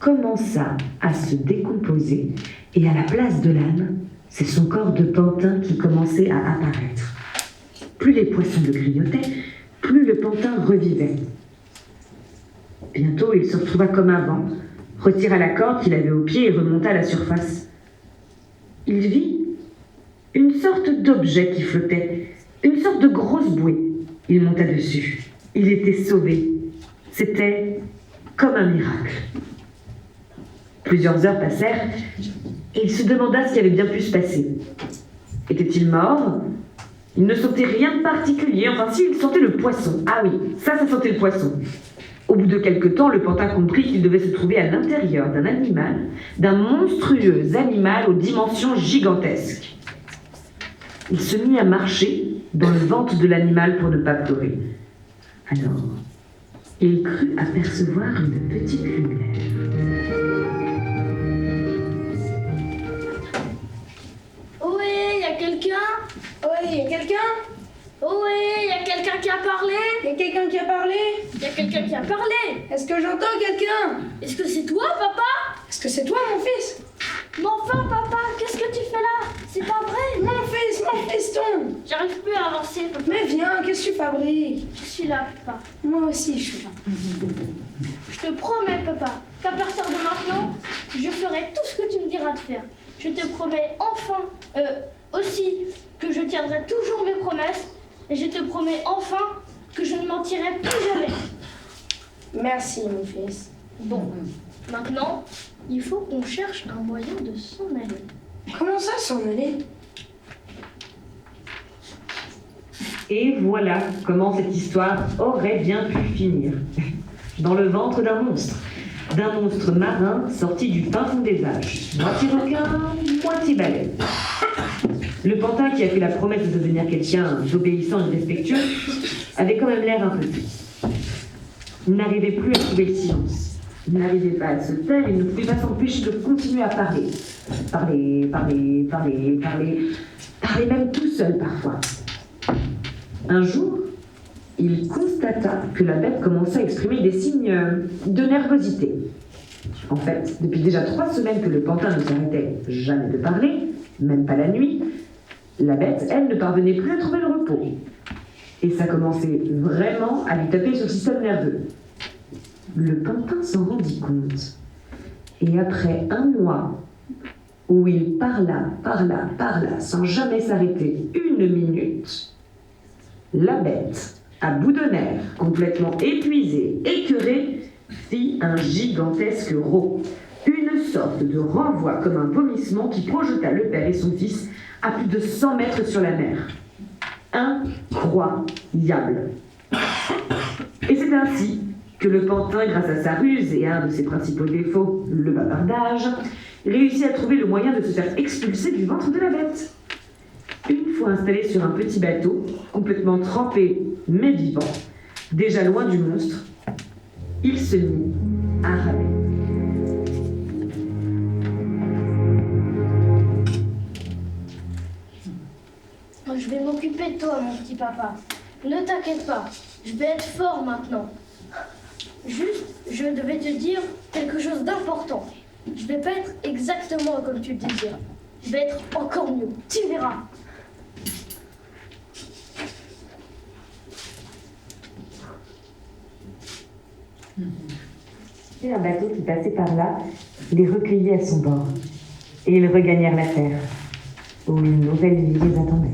commença à se décomposer, et à la place de l'âne, c'est son corps de pantin qui commençait à apparaître. Plus les poissons le grignotaient, plus le pantin revivait. Bientôt, il se retrouva comme avant, retira la corde qu'il avait au pied et remonta à la surface. Il vit une sorte d'objet qui flottait, une sorte de grosse bouée. Il monta dessus. Il était sauvé. C'était comme un miracle. Plusieurs heures passèrent et il se demanda ce qui avait bien pu se passer. Était-il mort? Il ne sentait rien de particulier. Enfin, si, il sentait le poisson. Ah oui, ça sentait le poisson. Au bout de quelque temps, le pantin comprit qu'il devait se trouver à l'intérieur d'un animal, d'un monstrueux animal aux dimensions gigantesques. Il se mit à marcher dans le ventre de l'animal pour ne pas pleurer. Alors, il crut apercevoir une petite lumière. Ohé, y a quelqu'un? Oui, y a quelqu'un? Ohé, y a quelqu'un qui a parlé? Y a quelqu'un qui a parlé? Y a quelqu'un qui a parlé? Est-ce que j'entends quelqu'un? Est-ce que c'est toi, papa? Est-ce que c'est toi, mon fils? Mais enfin, papa, qu'est-ce que tu fais là? C'est pas vrai? Mon fils, mon fiston! J'arrive plus à avancer, papa. Mais viens, qu'est-ce que tu fabriques? Je suis là, papa. Moi aussi, je suis là. Je te promets, papa, qu'à partir de maintenant, je ferai tout ce que tu me diras de faire. Je te promets enfin aussi que je tiendrai toujours mes promesses. Et je te promets enfin que je ne mentirai plus jamais. Merci, mon fils. Bon, maintenant, il faut qu'on cherche un moyen de s'en aller. Comment ça, s'en aller? Et voilà comment cette histoire aurait bien pu finir. Dans le ventre d'un monstre. d'un monstre marin sorti du fin fond des âges, moitié requin, moitié baleine. Le pantin, qui a fait la promesse de devenir quelqu'un d'obéissant et respectueux, avait quand même l'air un peu triste. Il n'arrivait plus à trouver le silence. Il n'arrivait pas à se taire, il ne pouvait pas s'empêcher de continuer à parler. Parler même tout seul parfois. Un jour, il constata que la bête commençait à exprimer des signes de nervosité. En fait, depuis déjà 3 semaines que le pantin ne s'arrêtait jamais de parler, même pas la nuit, la bête, elle, ne parvenait plus à trouver le repos. Et ça commençait vraiment à lui taper sur le système nerveux. Le pantin s'en rendit compte. Et après 1 mois, où il parla, sans jamais s'arrêter 1 minute, la bête, à bout de nerfs, complètement épuisée, écœurée, fit un gigantesque rot. Une sorte de renvoi comme un vomissement qui projeta le père et son fils à plus de 100 mètres sur la mer. Incroyable. Et c'est ainsi que le pantin, grâce à sa ruse et à un de ses principaux défauts, le bavardage, réussit à trouver le moyen de se faire expulser du ventre de la bête. Une fois installé sur un petit bateau, complètement trempé mais vivant, déjà loin du monstre, il se mit à ramer. Je vais m'occuper de toi, mon petit papa. Ne t'inquiète pas, je vais être fort maintenant. Juste, je devais te dire quelque chose d'important. Je vais pas être exactement comme tu le désires. Je vais être encore mieux. Tu verras. Et un bateau qui passait par là les recueillit à son bord. Et ils regagnèrent la terre, où une nouvelle vie les attendait.